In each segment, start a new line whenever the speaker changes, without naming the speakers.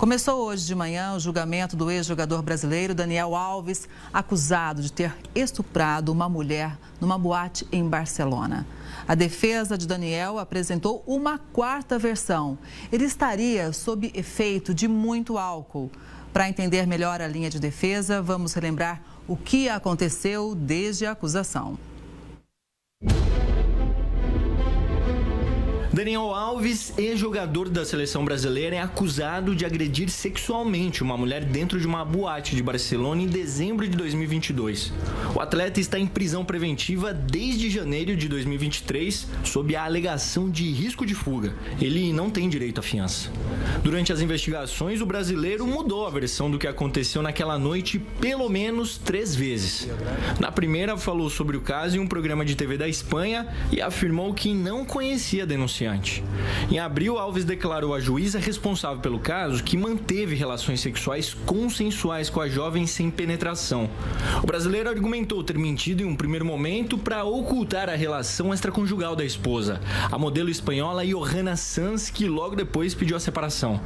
Começou hoje de manhã o julgamento do ex-jogador brasileiro Daniel Alves, acusado de ter estuprado uma mulher numa boate em Barcelona. A defesa de Daniel apresentou uma quarta versão. Ele estaria sob efeito de muito álcool. Para entender melhor a linha de defesa, vamos relembrar o que aconteceu desde a acusação.
Daniel Alves, ex-jogador da seleção brasileira, é acusado de agredir sexualmente uma mulher dentro de uma boate de Barcelona em dezembro de 2022. O atleta está em prisão preventiva desde janeiro de 2023, sob a alegação de risco de fuga. Ele não tem direito à fiança. Durante as investigações, o brasileiro mudou a versão do que aconteceu naquela noite pelo menos 3 vezes. Na primeira, falou sobre o caso em um programa de TV da Espanha e afirmou que não conhecia a denunciante. Em abril, Alves declarou à juíza responsável pelo caso que manteve relações sexuais consensuais com a jovem sem penetração. O brasileiro argumentou ter mentido em um primeiro momento para ocultar a relação extraconjugal da esposa, a modelo espanhola Johanna Sanz, que logo depois pediu a separação.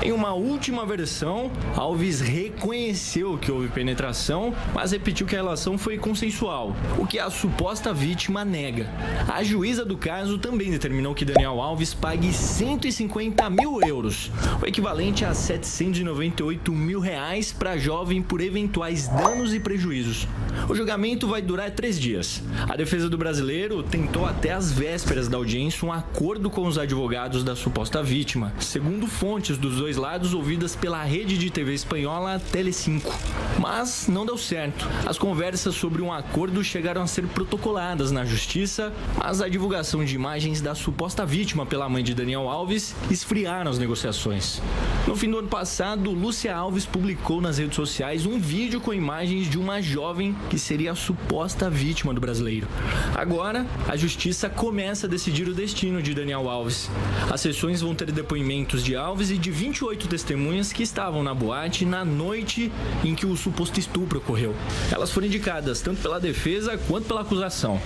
Em uma última versão, Alves reconheceu que houve penetração, mas repetiu que a relação foi consensual, o que a suposta vítima nega. A juíza do caso também determinou que Daniel Alves pague 150 mil euros, o equivalente a 798 mil reais para a jovem por eventuais danos e prejuízos. O julgamento vai durar 3 dias. A defesa do brasileiro tentou até as vésperas da audiência um acordo com os advogados da suposta vítima, segundo fontes dos dois lados ouvidas pela rede de TV espanhola Telecinco. Mas não deu certo. As conversas sobre um acordo chegaram a ser protocoladas na justiça, mas a divulgação de imagens da suposta vítima pela mãe de Daniel Alves esfriaram as negociações. No fim do ano passado, Lúcia Alves publicou nas redes sociais um vídeo com imagens de uma jovem que seria a suposta vítima do brasileiro. Agora, a justiça começa a decidir o destino de Daniel Alves. As sessões vão ter depoimentos de Alves e de 28 testemunhas que estavam na boate na noite em que o suposto estupro ocorreu. Elas foram indicadas tanto pela defesa quanto pela acusação.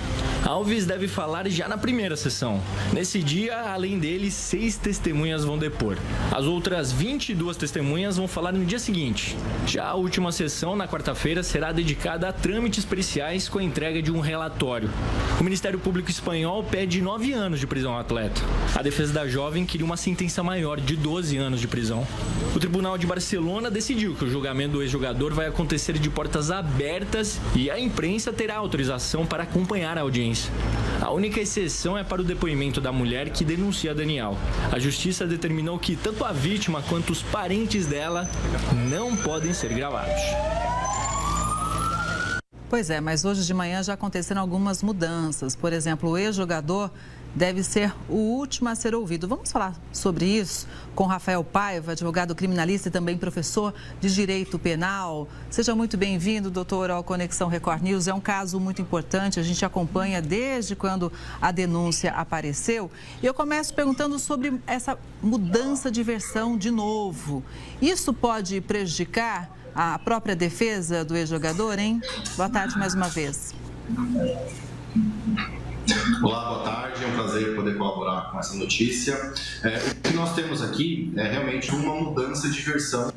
Alves deve falar já na primeira sessão. Nesse dia, além dele, 6 testemunhas vão depor. As outras 22 testemunhas vão falar no dia seguinte. Já a última sessão, na quarta-feira, será dedicada a trâmites periciais com a entrega de um relatório. O Ministério Público Espanhol pede 9 anos de prisão ao atleta. A defesa da jovem queria uma sentença maior, de 12 anos de prisão. O Tribunal de Barcelona decidiu que o julgamento do ex-jogador vai acontecer de portas abertas e a imprensa terá autorização para acompanhar a audiência. A única exceção é para o depoimento da mulher que denuncia Daniel. A justiça determinou que tanto a vítima quanto os parentes dela não podem ser gravados.
Pois é, mas hoje de manhã já aconteceram algumas mudanças. Por exemplo, o ex-jogador deve ser o último a ser ouvido. Vamos falar sobre isso com Rafael Paiva, advogado criminalista e também professor de Direito Penal. Seja muito bem-vindo, doutor, ao Conexão Record News. É um caso muito importante, a gente acompanha desde quando a denúncia apareceu. E eu começo perguntando sobre essa mudança de versão de novo. Isso pode prejudicar a própria defesa do ex-jogador, hein? Boa tarde mais uma vez.
Olá, boa tarde. É um prazer poder colaborar com essa notícia. O que nós temos aqui é realmente uma mudança de versão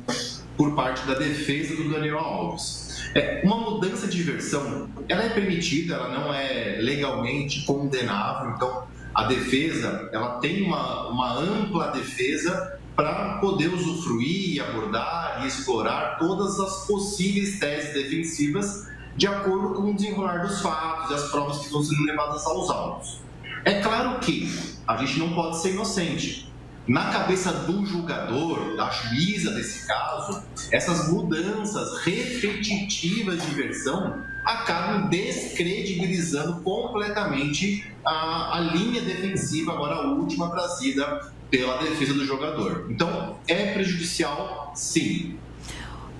por parte da defesa do Daniel Alves. Uma mudança de versão, ela é permitida, ela não é legalmente condenável. Então, a defesa, ela tem uma ampla defesa para poder usufruir e abordar e explorar todas as possíveis teses defensivas de acordo com o desenrolar dos fatos e as provas que vão sendo levadas aos autos. É claro que a gente não pode ser inocente. Na cabeça do julgador, da juíza desse caso, essas mudanças repetitivas de versão acabam descredibilizando completamente a linha defensiva, agora a última trazida pela defesa do jogador. Então, é prejudicial, sim.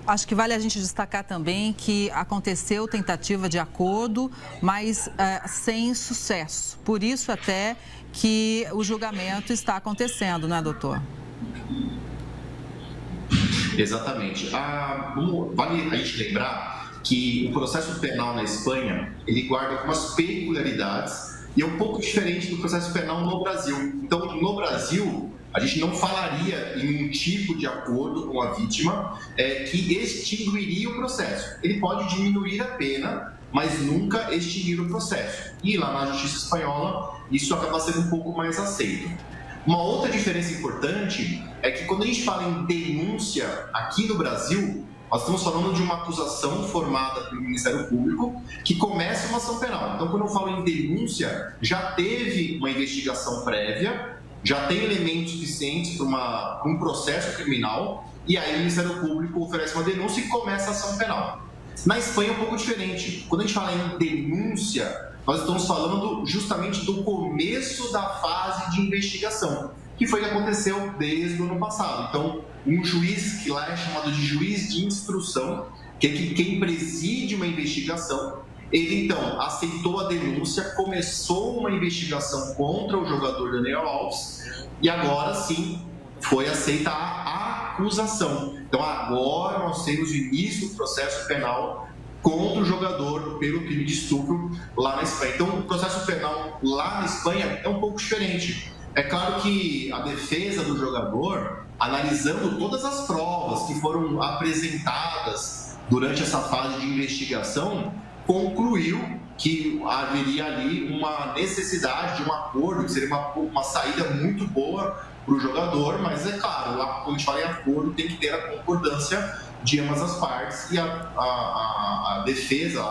Acho que vale a gente destacar também que aconteceu tentativa de acordo, mas sem sucesso. Por isso até que o julgamento está acontecendo, não é, doutor?
Exatamente. Vale a gente lembrar que o processo penal na Espanha, ele guarda algumas peculiaridades e é um pouco diferente do processo penal no Brasil. Então, no Brasil, a gente não falaria em um tipo de acordo com a vítima que extinguiria o processo. Ele pode diminuir a pena, mas nunca extinguir o processo. E lá na justiça espanhola, isso acaba sendo um pouco mais aceito. Uma outra diferença importante é que quando a gente fala em denúncia aqui no Brasil, nós estamos falando de uma acusação formada pelo Ministério Público que começa uma ação penal. Então, quando eu falo em denúncia, já teve uma investigação prévia, já tem elementos suficientes para um processo criminal, e aí o Ministério Público oferece uma denúncia e começa a ação penal. Na Espanha é um pouco diferente. Quando a gente fala em denúncia, nós estamos falando justamente do começo da fase de investigação, que foi o que aconteceu desde o ano passado. Então, um juiz, que lá é chamado de juiz de instrução, que é quem preside uma investigação, ele então aceitou a denúncia, começou uma investigação contra o jogador Daniel Alves e agora sim foi aceita a acusação. Então agora nós temos o início do processo penal contra o jogador pelo crime de estupro lá na Espanha. Então o processo penal lá na Espanha é um pouco diferente. É claro que a defesa do jogador, analisando todas as provas que foram apresentadas durante essa fase de investigação, concluiu que haveria ali uma necessidade de um acordo, que seria uma saída muito boa para o jogador, mas é claro, quando a gente fala em acordo, tem que ter a concordância de ambas as partes, e a defesa,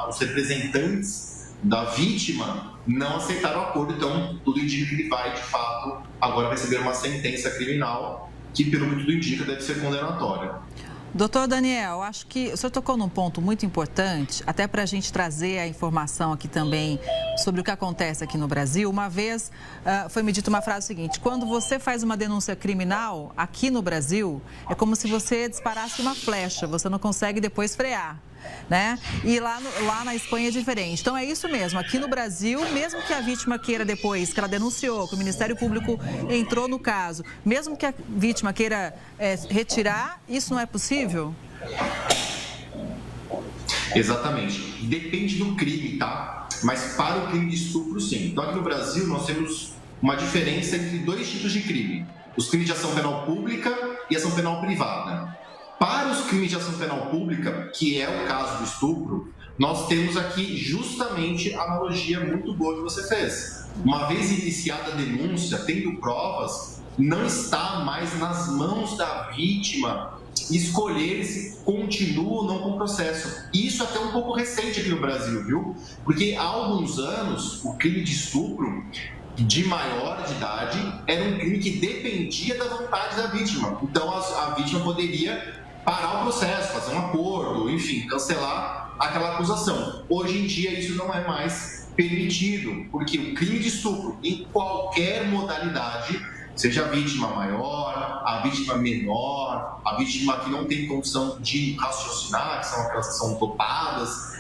os representantes da vítima não aceitaram o acordo, então tudo indica que ele vai, de fato, agora receber uma sentença criminal, que pelo que tudo indica deve ser condenatória.
Doutor Daniel, acho que o senhor tocou num ponto muito importante, até para a gente trazer a informação aqui também sobre o que acontece aqui no Brasil. Uma vez foi me dita uma frase seguinte: quando você faz uma denúncia criminal aqui no Brasil, é como se você disparasse uma flecha, você não consegue depois frear, né? E lá na Espanha é diferente. Então é isso mesmo, aqui no Brasil, mesmo que a vítima queira depois, que ela denunciou, que o Ministério Público entrou no caso, mesmo que a vítima queira retirar, isso não é possível?
Exatamente. Depende do crime, tá? Mas para o crime de estupro, sim. Então aqui no Brasil nós temos uma diferença entre dois tipos de crime: os crimes de ação penal pública e ação penal privada. Para os crimes de ação penal pública, que é o caso do estupro, nós temos aqui justamente a analogia muito boa que você fez. Uma vez iniciada a denúncia, tendo provas, não está mais nas mãos da vítima escolher se continua ou não com o processo. E isso até um pouco recente aqui no Brasil, viu? Porque há alguns anos, o crime de estupro de maior de idade era um crime que dependia da vontade da vítima. Então a vítima poderia parar o processo, fazer um acordo, enfim, cancelar aquela acusação. Hoje em dia isso não é mais permitido, porque o crime de estupro, em qualquer modalidade, seja a vítima maior, a vítima menor, a vítima que não tem condição de raciocinar, que são aquelas que são topadas,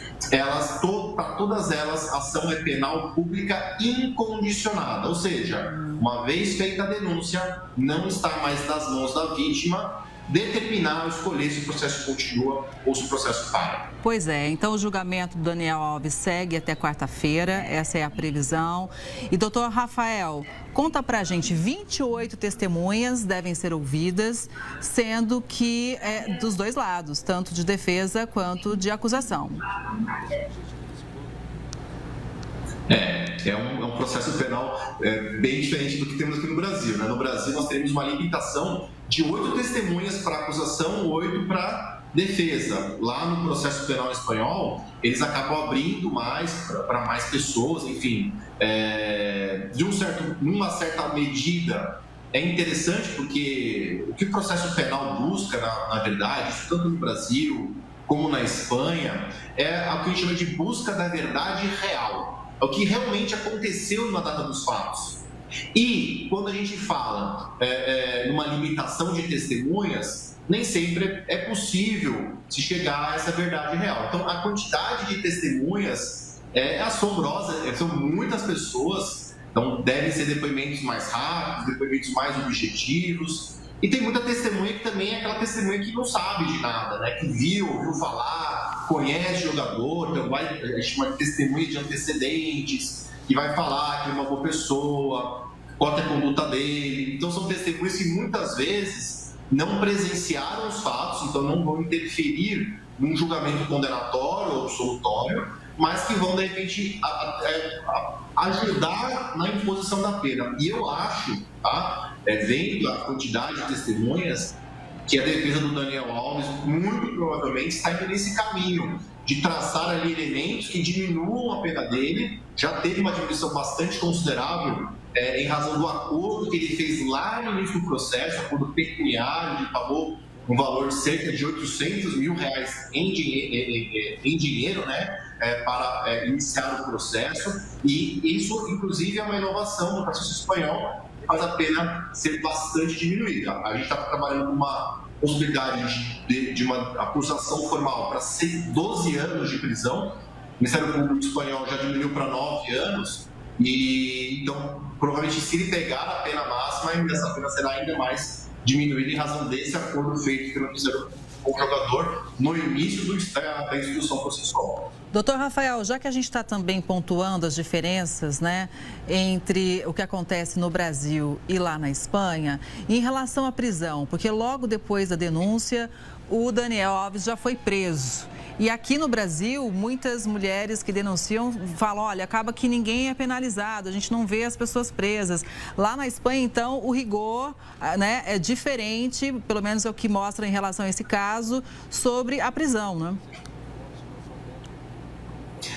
para todas elas, a ação é penal pública incondicionada. Ou seja, uma vez feita a denúncia, não está mais nas mãos da vítima determinar, escolher se o processo continua ou se o processo para.
Pois é, então o julgamento do Daniel Alves segue até quarta-feira, essa é a previsão. E doutor Rafael, conta pra gente, 28 testemunhas devem ser ouvidas, sendo que é dos dois lados, tanto de defesa quanto de acusação.
É um processo penal bem diferente do que temos aqui no Brasil, né? No Brasil nós temos uma limitação de 8 testemunhas para acusação, 8 para defesa. Lá no processo penal espanhol, eles acabam abrindo mais para mais pessoas, enfim. Numa certa medida, é interessante porque o que o processo penal busca, na verdade, isso tanto no Brasil como na Espanha, é o que a gente chama de busca da verdade real. É o que realmente aconteceu na data dos fatos. E quando a gente fala numa limitação de testemunhas, nem sempre é possível se chegar a essa verdade real. Então, a quantidade de testemunhas é assombrosa, são muitas pessoas, então devem ser depoimentos mais rápidos, depoimentos mais objetivos. E tem muita testemunha que também é aquela testemunha que não sabe de nada, né? Que ouviu falar, conhece o jogador, então a gente chama de testemunha de antecedentes. que vai falar que é uma boa pessoa, qual é a conduta dele. Então, são testemunhas que muitas vezes não presenciaram os fatos, então não vão interferir num julgamento condenatório ou absolutório, mas que vão, de repente, ajudar na imposição da pena. E eu acho, tá, vendo a quantidade de testemunhas, que a defesa do Daniel Alves muito provavelmente está indo nesse caminho de traçar ali elementos que diminuam a pena dele. Já teve uma diminuição bastante considerável em razão do acordo que ele fez lá no início do processo, acordo pecuniário, ele pagou um valor de cerca de R$800 mil em dinheiro, né, para iniciar o processo, e isso, inclusive, é uma inovação no processo espanhol, que faz a pena ser bastante diminuída. A gente está trabalhando com uma possibilidade de uma acusação formal para 12 anos de prisão. O Ministério Público espanhol já diminuiu para 9 anos, e então, provavelmente, se ele pegar a pena máxima, essa pena será ainda mais diminuída em razão desse acordo feito pelo Ministério Público com o jogador no início da instrução processual.
Doutor Rafael, já que a gente está também pontuando as diferenças, né, entre o que acontece no Brasil e lá na Espanha, em relação à prisão, porque logo depois da denúncia, o Daniel Alves já foi preso. E aqui no Brasil, muitas mulheres que denunciam falam, olha, acaba que ninguém é penalizado, a gente não vê as pessoas presas. Lá na Espanha, então, o rigor, né, é diferente, pelo menos é o que mostra em relação a esse caso, sobre a prisão, né?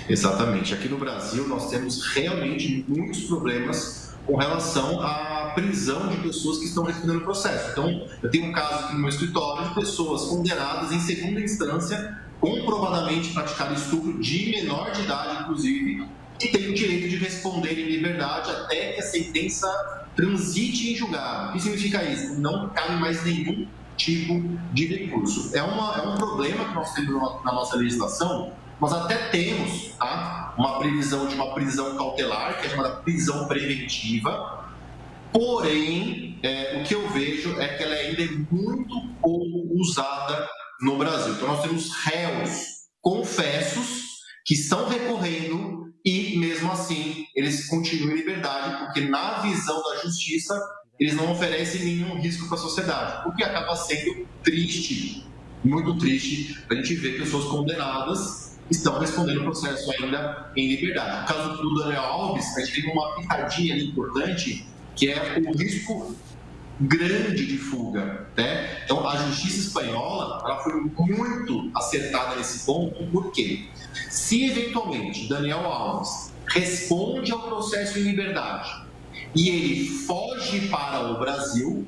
Exatamente. Aqui no Brasil, nós temos realmente muitos problemas com relação à prisão de pessoas que estão respondendo o processo. Então, eu tenho um caso aqui no meu escritório de pessoas condenadas em segunda instância, comprovadamente praticaram estupro de menor de idade, inclusive, que tem o direito de responder em liberdade até que a sentença transite em julgado. O que significa isso? Não cabe mais nenhum tipo de recurso. É um problema que nós temos na nossa legislação. Nós até temos, tá, uma previsão de uma prisão cautelar, que é chamada prisão preventiva, porém, o que eu vejo é que ela ainda é muito pouco usada no Brasil. Então, nós temos réus confessos que estão recorrendo e, mesmo assim, eles continuam em liberdade, porque, na visão da justiça, eles não oferecem nenhum risco para a sociedade, o que acaba sendo triste, muito triste, a gente ver pessoas condenadas estão respondendo o processo ainda em liberdade. No caso do Daniel Alves, a gente tem uma pitadinha ali importante, que é o risco grande de fuga, né? Então, a justiça espanhola, ela foi muito acertada nesse ponto, porque se eventualmente Daniel Alves responde ao processo em liberdade e ele foge para o Brasil,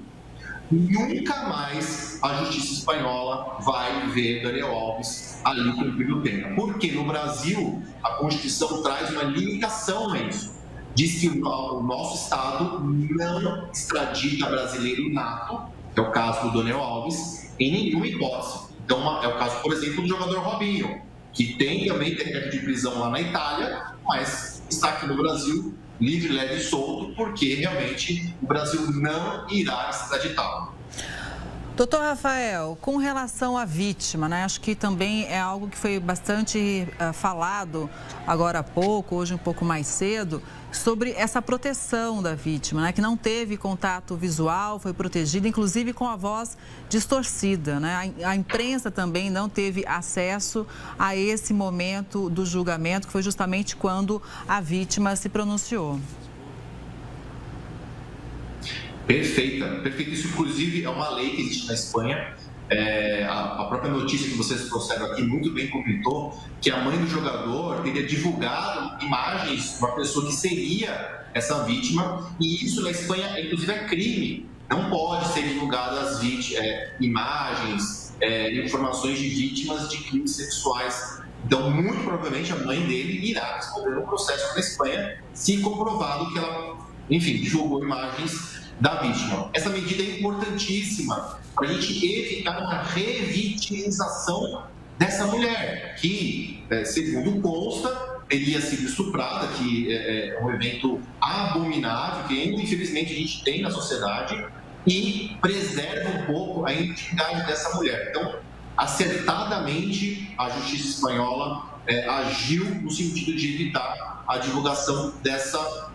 nunca mais a justiça espanhola vai ver Daniel Alves ali cumprindo pena. Porque no Brasil, a Constituição traz uma limitação a isso. Diz que o nosso Estado não extradita brasileiro nato, que é o caso do Daniel Alves, em nenhuma hipótese. Então, é o caso, por exemplo, do jogador Robinho, que tem também decreto de prisão lá na Itália, mas está aqui no Brasil livre, leve e solto, porque realmente o Brasil não irá extraditá-lo.
Doutor Rafael, com relação à vítima, né? Acho que também é algo que foi bastante falado agora há pouco, hoje um pouco mais cedo, sobre essa proteção da vítima, né? Que não teve contato visual, foi protegida, inclusive com a voz distorcida, né? A imprensa também não teve acesso a esse momento do julgamento, que foi justamente quando a vítima se pronunciou.
Perfeita. Isso, inclusive, é uma lei que existe na Espanha. A própria notícia que vocês trouxeram aqui muito bem comentou que a mãe do jogador teria divulgado imagens de uma pessoa que seria essa vítima, e isso na Espanha, inclusive, é crime. Não pode ser divulgadas imagens, informações de vítimas de crimes sexuais. Então, muito provavelmente, a mãe dele irá responder no processo na Espanha, se comprovado que ela, enfim, divulgou imagens da vítima. Essa medida é importantíssima para a gente evitar uma revitimização dessa mulher, que, segundo consta, teria sido estuprada, que é um evento abominável, que infelizmente a gente tem na sociedade, e preserva um pouco a intimidade dessa mulher. Então, acertadamente, a justiça espanhola agiu no sentido de evitar a divulgação dessa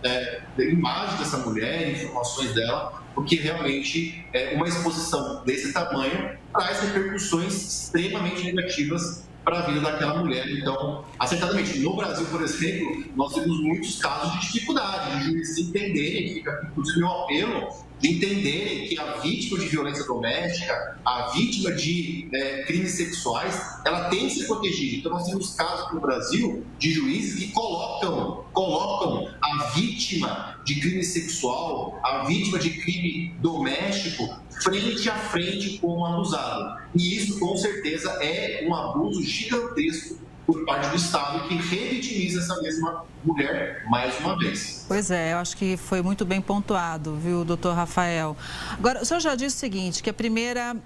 imagem dessa mulher, informações dela, porque realmente uma exposição desse tamanho traz repercussões extremamente negativas para a vida daquela mulher. Então, acertadamente, no Brasil, por exemplo, nós temos muitos casos de dificuldade, de juízes entenderem, fica inclusive meu apelo, de entenderem que a vítima de violência doméstica, a vítima de crimes sexuais, ela tem que ser protegida. Então, nós temos casos no Brasil de juízes que colocam a vítima de crime sexual, a vítima de crime doméstico, frente a frente com o abusado. E isso, com certeza, é um abuso gigantesco por parte do Estado que revitimiza essa mesma mulher mais uma vez.
Pois é, eu acho que foi muito bem pontuado, viu, doutor Rafael? Agora, o senhor já disse o seguinte, que a primeira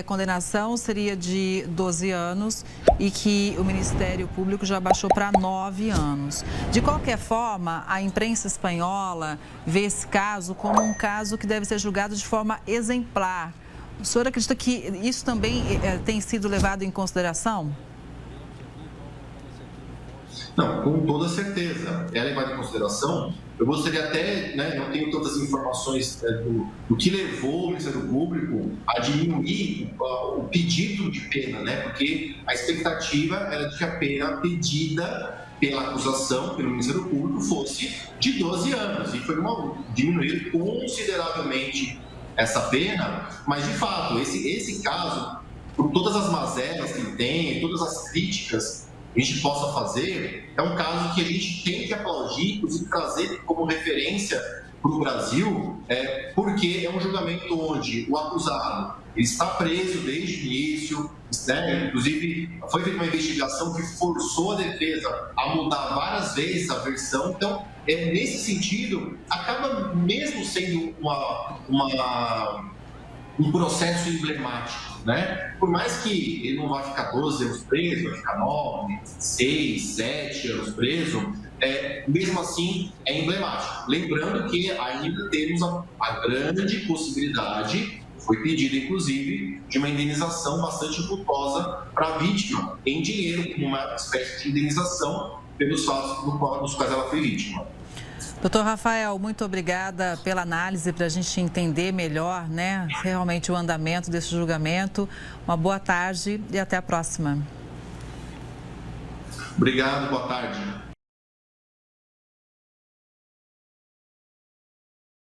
condenação seria de 12 anos e que o Ministério Público já baixou para 9 anos. De qualquer forma, a imprensa espanhola vê esse caso como um caso que deve ser julgado de forma exemplar. O senhor acredita que isso também tem sido levado em consideração?
Não, com toda certeza. É levado em consideração. Eu gostaria até, não tenho tantas informações do que levou o Ministério Público a diminuir o pedido de pena, porque a expectativa era de que a pena pedida pela acusação, pelo Ministério Público, fosse de 12 anos. E foi diminuir consideravelmente essa pena, mas, de fato, esse caso, por todas as mazelas que ele tem, todas as críticas a gente possa fazer, é um caso que a gente tem que aplaudir, inclusive trazer como referência para o Brasil, porque é um julgamento onde o acusado está preso desde o início, inclusive foi feita uma investigação que forçou a defesa a mudar várias vezes a versão. Então, nesse sentido, acaba mesmo sendo um processo emblemático, Por mais que ele não vá ficar 12 anos preso, vai ficar 9, 6, 7 anos preso, mesmo assim é emblemático. Lembrando que ainda temos a grande possibilidade, foi pedida inclusive, de uma indenização bastante culposa para a vítima, em dinheiro, como uma espécie de indenização pelos fatos dos quais ela foi vítima.
Doutor Rafael, muito obrigada pela análise para a gente entender melhor, realmente o andamento desse julgamento. Uma boa tarde e até a próxima.
Obrigado, boa tarde.